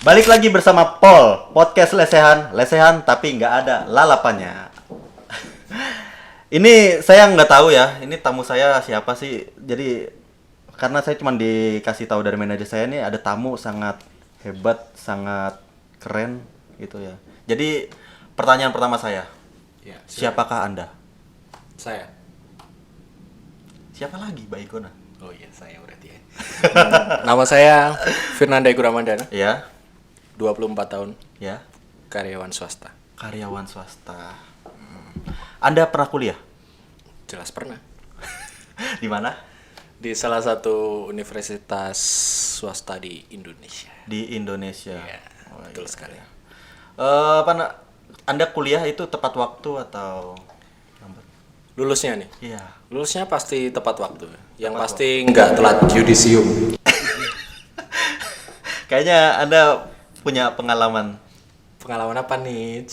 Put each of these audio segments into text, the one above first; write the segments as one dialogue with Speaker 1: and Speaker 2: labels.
Speaker 1: Balik lagi bersama Paul, podcast lesehan tapi nggak ada lalapannya. Ini saya nggak tahu ya, ini tamu saya siapa sih? Jadi karena saya cuma dikasih tahu dari manajer saya ini ada tamu sangat hebat, sangat keren gitu ya. Jadi pertanyaan pertama saya,
Speaker 2: Ya,
Speaker 1: siapakah Anda?
Speaker 2: saya.
Speaker 1: Siapa lagi, Mbak Igona?
Speaker 2: Oh iya, saya berarti ya. Nama saya Fernanda Egu Ramadana,
Speaker 1: Ya,
Speaker 2: 24 tahun,
Speaker 1: ya,
Speaker 2: karyawan swasta.
Speaker 1: karyawan swasta. Anda pernah kuliah
Speaker 2: Jelas pernah.
Speaker 1: di mana?
Speaker 2: Di salah satu universitas swasta di Indonesia.
Speaker 1: Di Indonesia.
Speaker 2: Ya, betul sekali.
Speaker 1: Anda kuliah itu tepat waktu atau lambat?
Speaker 2: Lulusnya nih?
Speaker 1: Iya.
Speaker 2: Lulusnya pasti tepat waktu. Yang pasti nggak telat yudisium.
Speaker 1: Kayaknya Anda punya pengalaman
Speaker 2: Pengalaman apa nih?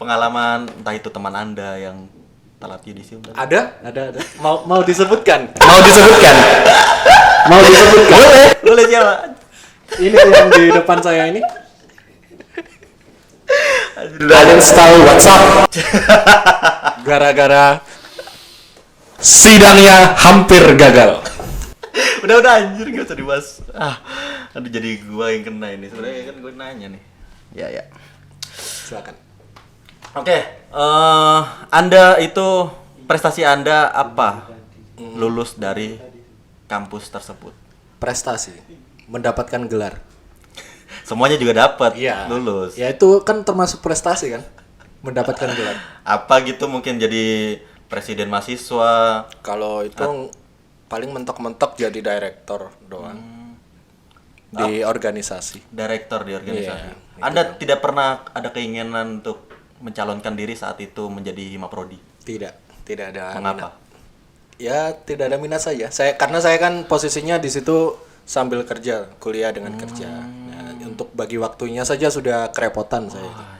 Speaker 1: pengalaman entah itu teman Anda yang telat yudisium tadi.
Speaker 2: Ada. Mau disebutkan?
Speaker 1: Boleh siapa?
Speaker 2: Ini yang di depan saya ini. Kalian tahu WhatsApp? Gara-gara sidangnya hampir gagal.
Speaker 1: Udah anjir gak usah dibahas. Aduh jadi gua yang kena ini. Sebenarnya kan gua nanya nih. Ya.
Speaker 2: Silakan.
Speaker 1: Oke, Anda itu prestasi Anda apa? Lulus dari kampus tersebut.
Speaker 2: Prestasi, mendapatkan gelar.
Speaker 1: Semuanya juga dapat,
Speaker 2: Iya.
Speaker 1: lulus.
Speaker 2: Ya itu kan termasuk prestasi kan, mendapatkan gelar.
Speaker 1: Apa gitu mungkin jadi presiden mahasiswa.
Speaker 2: Kalau itu paling mentok-mentok jadi direktur doang di organisasi.
Speaker 1: Direktur di organisasi.
Speaker 2: Iya,
Speaker 1: Anda tidak pernah ada keinginan untuk mencalonkan diri saat itu menjadi Himaprodi?
Speaker 2: Tidak ada.
Speaker 1: Mengapa?
Speaker 2: Minat. Ya tidak ada minat saja. Karena saya kan posisinya di situ sambil kerja, kuliah dengan kerja. Nah, untuk bagi waktunya saja sudah kerepotan saya.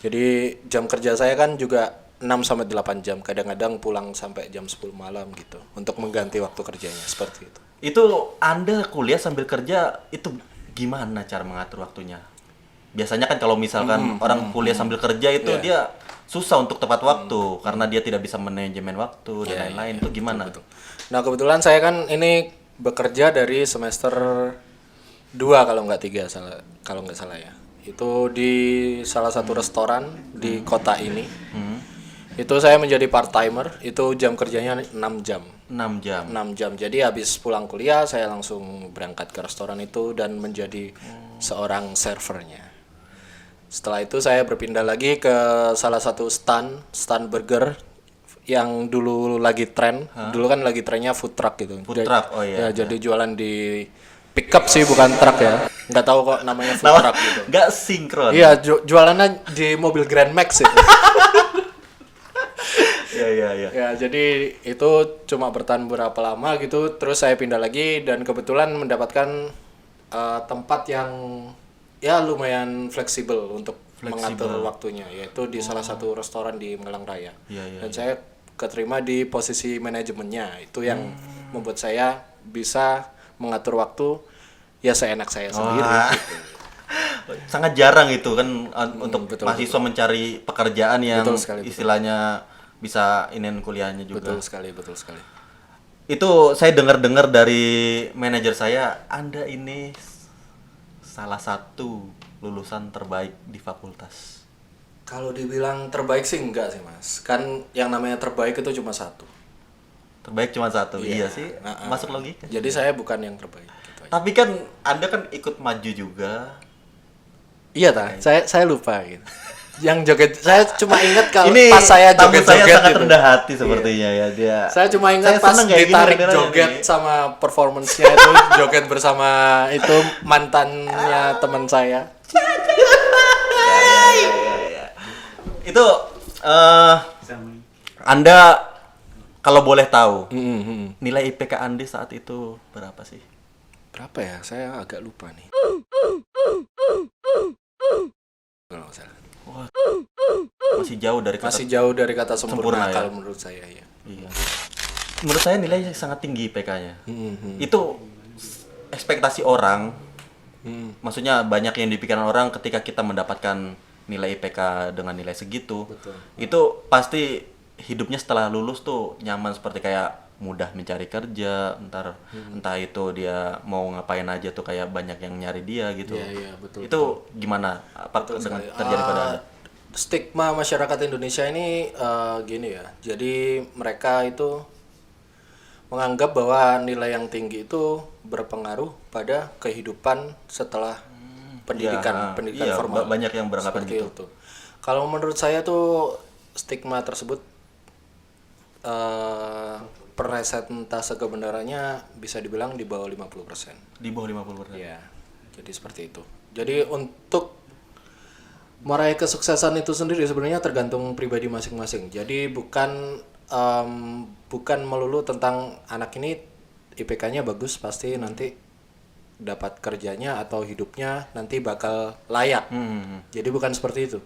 Speaker 2: Jadi jam kerja saya kan juga 6 sampai 8 jam. Kadang-kadang pulang sampai jam 10 malam gitu untuk mengganti waktu kerjanya seperti itu.
Speaker 1: Itu Anda kuliah sambil kerja itu gimana cara mengatur waktunya? Biasanya kan kalau misalkan orang kuliah sambil kerja itu dia susah untuk tepat waktu karena dia tidak bisa manajemen waktu dan lain-lain. Itu gimana?
Speaker 2: Betul. Nah kebetulan saya kan ini bekerja dari semester 2 kalau nggak 3 kalau nggak salah ya. Itu di salah satu restoran di kota ini. Itu saya menjadi part timer. Itu jam kerjanya 6 jam.
Speaker 1: 6 jam.
Speaker 2: 6 jam. Jadi habis pulang kuliah saya langsung berangkat ke restoran itu dan menjadi seorang servernya. Setelah itu saya berpindah lagi ke salah satu stand burger yang dulu lagi tren. Dulu kan lagi trennya food truck gitu.
Speaker 1: Food truck, oh iya.
Speaker 2: Ya, jadi jualan di pickup sih bukan truk ya. Nggak tahu kok namanya food truck gitu.
Speaker 1: Nggak sinkron.
Speaker 2: Iya, jualannya di mobil Grand Max itu.
Speaker 1: Iya.
Speaker 2: Ya, jadi itu cuma bertahan beberapa lama gitu. Terus saya pindah lagi dan kebetulan mendapatkan tempat yang ya lumayan fleksibel untuk mengatur waktunya, yaitu di salah satu restoran di Malang Raya. Dan saya keterima di posisi manajemennya. Itu yang membuat saya bisa mengatur waktu ya seenak saya sendiri. Gitu.
Speaker 1: Sangat jarang itu kan untuk
Speaker 2: betul,
Speaker 1: mahasiswa mencari pekerjaan yang
Speaker 2: Betul sekali, betul.
Speaker 1: istilahnya bisa inin kuliahnya juga.
Speaker 2: Betul sekali.
Speaker 1: Itu saya dengar-dengar dari manajer saya, Anda ini salah satu lulusan terbaik di fakultas.
Speaker 2: Kalau dibilang terbaik sih enggak sih mas, kan yang namanya terbaik itu cuma satu.
Speaker 1: Terbaik cuma satu, iya sih, masuk logika.
Speaker 2: Jadi saya bukan yang terbaik. Gitu aja.
Speaker 1: Tapi kan Anda kan ikut maju juga.
Speaker 2: Iya saya lupa gitu. Yang joget, saya cuma ingat kalau
Speaker 1: Ini
Speaker 2: pas saya
Speaker 1: tamu
Speaker 2: joget-joget
Speaker 1: saya sangat
Speaker 2: gitu.
Speaker 1: rendah hati sepertinya ya dia.
Speaker 2: Saya cuma ingat
Speaker 1: Saya
Speaker 2: pas
Speaker 1: seneng kayak gini
Speaker 2: ditarik
Speaker 1: dengerannya
Speaker 2: joget
Speaker 1: nih.
Speaker 2: sama performance-nya itu, joget bersama itu mantannya teman saya.
Speaker 1: Ya. Itu Anda kalau boleh tahu nilai IPK Anda saat itu berapa sih?
Speaker 2: Berapa ya? Saya agak lupa nih. Kalau nggak salah.
Speaker 1: Masih jauh dari kata
Speaker 2: Masih jauh dari kata sempurna
Speaker 1: Sempurna, ya?
Speaker 2: kalau menurut saya ya.
Speaker 1: Iya. menurut saya nilai sangat tinggi IPK-nya. Itu ekspektasi orang. Maksudnya banyak yang dipikirkan orang ketika kita mendapatkan nilai IPK dengan nilai segitu.
Speaker 2: Betul.
Speaker 1: Itu pasti hidupnya setelah lulus tuh nyaman, seperti kayak mudah mencari kerja, entah itu dia mau ngapain aja tuh kayak banyak yang nyari dia gitu.
Speaker 2: Iya, betul.
Speaker 1: Itu gimana? Apa dengan terjadi pada Anda?
Speaker 2: Stigma masyarakat Indonesia ini gini ya. Jadi mereka itu menganggap bahwa nilai yang tinggi itu berpengaruh pada kehidupan setelah pendidikan
Speaker 1: iya,
Speaker 2: formal.
Speaker 1: banyak yang beranggapan
Speaker 2: Seperti
Speaker 1: gitu.
Speaker 2: itu. Kalau menurut saya tuh stigma tersebut persentase kebenarannya bisa dibilang di bawah 50%.
Speaker 1: Di bawah 50%.
Speaker 2: Iya. Jadi seperti itu. Jadi untuk meraih kesuksesan itu sendiri sebenarnya tergantung pribadi masing-masing. Jadi bukan melulu tentang anak ini IPK-nya bagus pasti nanti dapat kerjanya atau hidupnya nanti bakal layak. Jadi bukan seperti itu.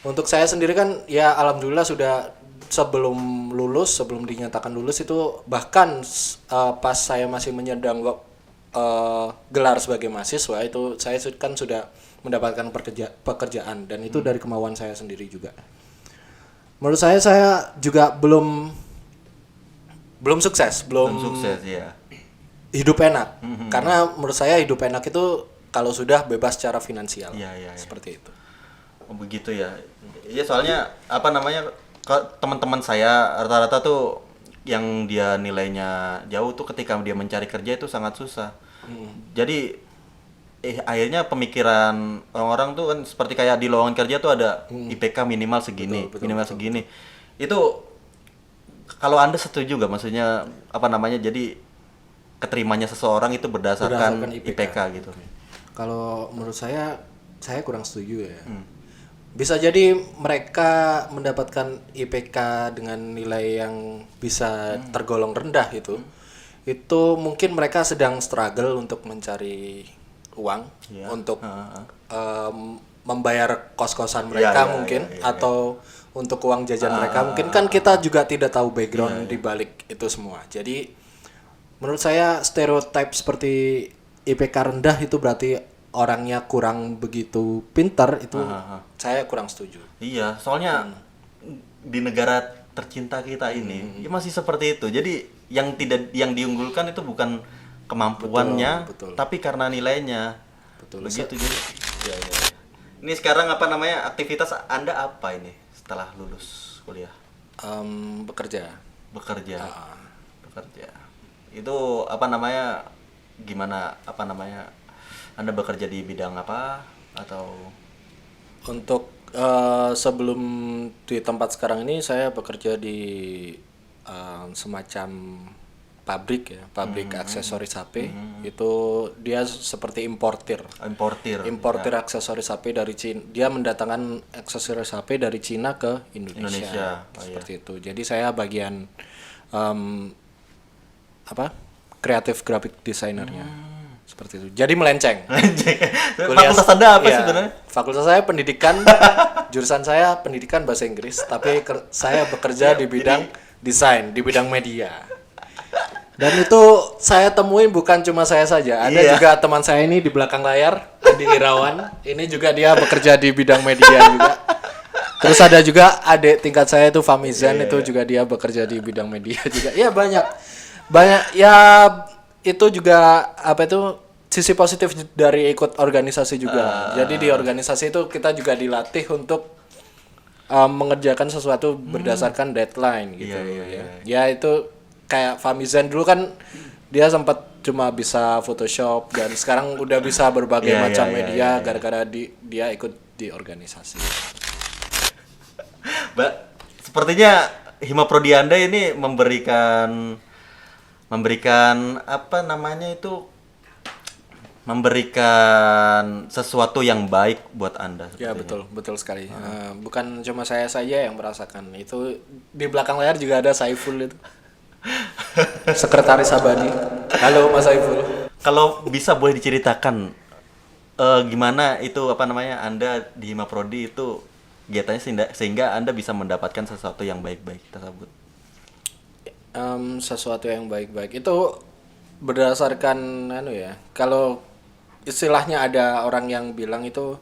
Speaker 2: Untuk saya sendiri kan ya alhamdulillah sudah sebelum dinyatakan lulus itu bahkan pas saya masih menyandang gelar sebagai mahasiswa itu saya kan sudah mendapatkan pekerjaan dan itu dari kemauan saya sendiri juga. Menurut saya juga belum sukses, belum
Speaker 1: sukses ya.
Speaker 2: Hidup enak. Karena menurut saya hidup enak itu kalau sudah bebas secara finansial.
Speaker 1: Iya.
Speaker 2: Seperti itu.
Speaker 1: Oh, begitu ya. Iya, soalnya apa namanya, teman-teman saya rata-rata tuh yang dia nilainya jauh tuh ketika dia mencari kerja itu sangat susah. Jadi akhirnya pemikiran orang-orang tuh kan seperti kayak di lowongan kerja tuh ada IPK minimal segini, segini. Itu kalau Anda setuju nggak, maksudnya apa namanya, jadi keterimanya seseorang itu berdasarkan IPK gitu.
Speaker 2: Kalau menurut saya kurang setuju ya. Bisa jadi mereka mendapatkan IPK dengan nilai yang bisa tergolong rendah itu mungkin mereka sedang struggle untuk mencari uang untuk membayar kos-kosan mereka atau untuk uang jajan mereka. Mungkin kan kita juga tidak tahu background di balik itu semua. Jadi menurut saya stereotip seperti IPK rendah itu berarti orangnya kurang begitu pintar, itu saya kurang setuju.
Speaker 1: Iya, soalnya di negara tercinta kita ini ya masih seperti itu. Jadi yang diunggulkan itu bukan kemampuannya,
Speaker 2: betul.
Speaker 1: tapi karena nilainya.
Speaker 2: Betul.
Speaker 1: Begitu jadi. Ya. Ini sekarang apa namanya, aktivitas Anda apa ini setelah lulus kuliah?
Speaker 2: Bekerja.
Speaker 1: Bekerja. Itu apa namanya, gimana apa namanya, Anda bekerja di bidang apa atau?
Speaker 2: Untuk sebelum di tempat sekarang ini saya bekerja di semacam pabrik aksesoris HP. Itu dia seperti importir aksesoris HP dari Cina. Dia mendatangkan aksesoris HP dari Cina ke Indonesia. Seperti itu. Jadi saya bagian kreatif graphic designernya. Seperti itu. Jadi melenceng.
Speaker 1: Fakultas Anda apa sebenarnya?
Speaker 2: Fakultas saya pendidikan, jurusan saya pendidikan bahasa Inggris, tapi saya bekerja di bidang desain, di bidang media. Dan itu saya temuin bukan cuma saya saja, ada juga teman saya ini di belakang layar, Adi Irawan. Ini juga dia bekerja di bidang media juga. Terus ada juga adik tingkat saya itu Famizan, itu juga dia bekerja di bidang media juga. Ya banyak ya, itu juga sisi positif dari ikut organisasi juga. Jadi di organisasi itu kita juga dilatih untuk mengerjakan sesuatu berdasarkan deadline gitu. Ya itu kayak Famizan dulu kan dia sempat cuma bisa Photoshop dan sekarang udah bisa berbagai macam media gara-gara dia ikut di organisasi.
Speaker 1: Mbak, sepertinya Himaprodi Anda ini memberikan apa namanya itu, memberikan sesuatu yang baik buat Anda.
Speaker 2: Ya betul sekali. Bukan cuma saya saja yang merasakan itu, di belakang layar juga ada Saiful itu. Sekretaris Abadi. Halo Mas Saiful.
Speaker 1: Kalau bisa boleh diceritakan gimana itu apa namanya, Anda di Himaprodi itu kegiatannya sehingga Anda bisa mendapatkan sesuatu yang baik-baik tersebut.
Speaker 2: Sesuatu yang baik-baik itu berdasarkan kalau istilahnya ada orang yang bilang itu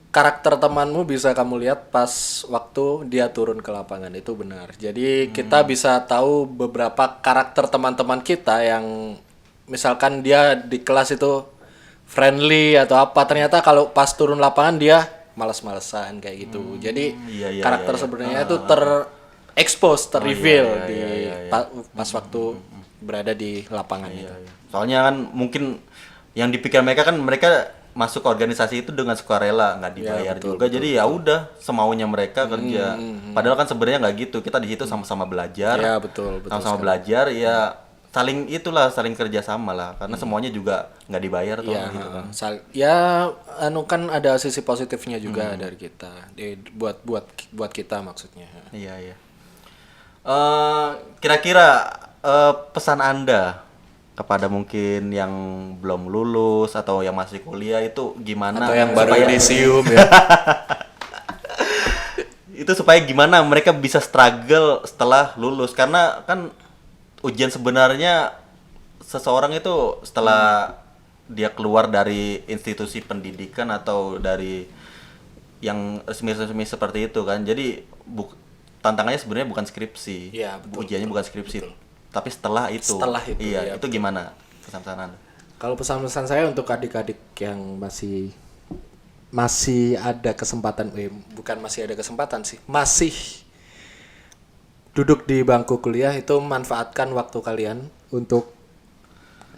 Speaker 2: karakter temanmu bisa kamu lihat pas waktu dia turun ke lapangan, itu benar. Jadi kita bisa tahu beberapa karakter teman-teman kita yang misalkan dia di kelas itu friendly atau apa, ternyata kalau pas turun lapangan dia malas-malesan kayak gitu. Jadi
Speaker 1: Iya,
Speaker 2: karakter
Speaker 1: iya.
Speaker 2: sebenarnya itu ter-expose, ter-reveal pas waktu berada di lapangan itu.
Speaker 1: Soalnya kan mungkin yang dipikir mereka kan mereka masuk ke organisasi itu dengan sukarela, nggak dibayar juga. Jadi ya udah semaunya mereka kerja. Padahal kan sebenarnya nggak gitu. Kita di situ sama-sama belajar.
Speaker 2: Ya, betul
Speaker 1: Sama-sama belajar ya saling kerja sama lah karena semuanya juga nggak dibayar tuh gitu kan.
Speaker 2: Kan ada sisi positifnya juga dari kita. Buat kita maksudnya.
Speaker 1: Iya, iya. Kira-kira pesan Anda kepada mungkin yang belum lulus atau yang masih kuliah itu gimana?
Speaker 2: Atau yang baru
Speaker 1: supaya-
Speaker 2: inisium ya.
Speaker 1: itu supaya gimana mereka bisa struggle setelah lulus, karena kan ujian sebenarnya seseorang itu setelah dia keluar dari institusi pendidikan atau dari yang resmi-resmi seperti itu kan, jadi tantangannya sebenarnya bukan skripsi.
Speaker 2: Iya, betul,
Speaker 1: Ujiannya bukan skripsi, tapi setelah itu
Speaker 2: iya,
Speaker 1: itu gimana pesan-pesan Anda?
Speaker 2: Kalau pesan-pesan saya untuk adik-adik yang masih ada kesempatan, bukan masih ada kesempatan sih, masih duduk di bangku kuliah, itu manfaatkan waktu kalian untuk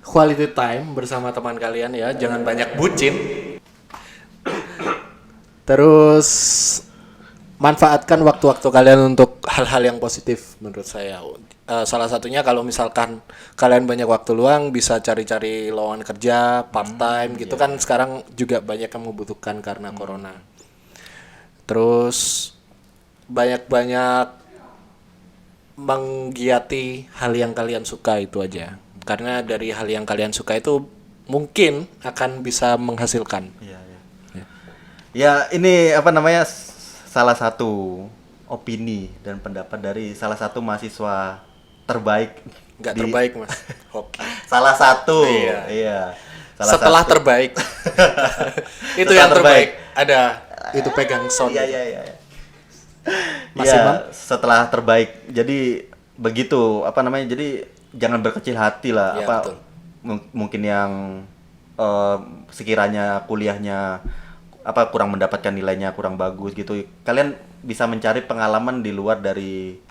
Speaker 2: quality time bersama teman kalian ya, jangan banyak bucin. Terus manfaatkan waktu-waktu kalian untuk hal-hal yang positif menurut saya. Salah satunya kalau misalkan kalian banyak waktu luang bisa cari-cari lowongan kerja part time gitu kan, sekarang juga banyak yang membutuhkan karena corona. Terus banyak-banyak menggiati hal yang kalian suka, itu aja. Karena dari hal yang kalian suka itu mungkin akan bisa menghasilkan.
Speaker 1: Iya, iya. Ya, ini apa namanya, salah satu opini dan pendapat dari salah satu mahasiswa terbaik.
Speaker 2: Nggak terbaik mas. Oke.
Speaker 1: Salah satu.
Speaker 2: Iya.
Speaker 1: Iya.
Speaker 2: Setelah terbaik. Itu
Speaker 1: Setelah
Speaker 2: yang terbaik. Ada itu pegang sound.
Speaker 1: Iya, iya, iya.
Speaker 2: Masih,
Speaker 1: Iya,
Speaker 2: Bang?
Speaker 1: setelah terbaik. Jadi begitu apa namanya? Jadi jangan berkecil hati lah.
Speaker 2: Iya,
Speaker 1: Apa
Speaker 2: betul.
Speaker 1: mungkin yang sekiranya kuliahnya kurang mendapatkan nilainya kurang bagus gitu. Kalian bisa mencari pengalaman di luar dari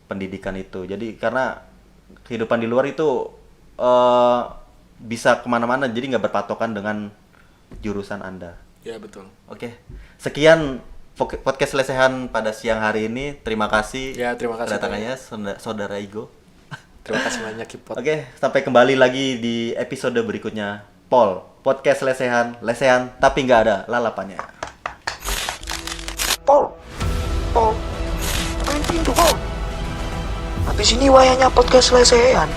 Speaker 1: pendidikan itu. Jadi karena kehidupan di luar itu bisa kemana-mana. Jadi nggak berpatokan dengan jurusan Anda.
Speaker 2: Ya betul.
Speaker 1: Oke, sekian podcast lesehan pada siang hari ini. Terima kasih.
Speaker 2: Ya, terima kasih
Speaker 1: kedatangannya saudara Igo.
Speaker 2: Terima kasih banyak Kipot.
Speaker 1: Oke, sampai kembali lagi di episode berikutnya. Podcast lesehan tapi nggak ada lalapannya.
Speaker 3: Pol, main pintu Pol. Habis ini wayanya podcast lesehan.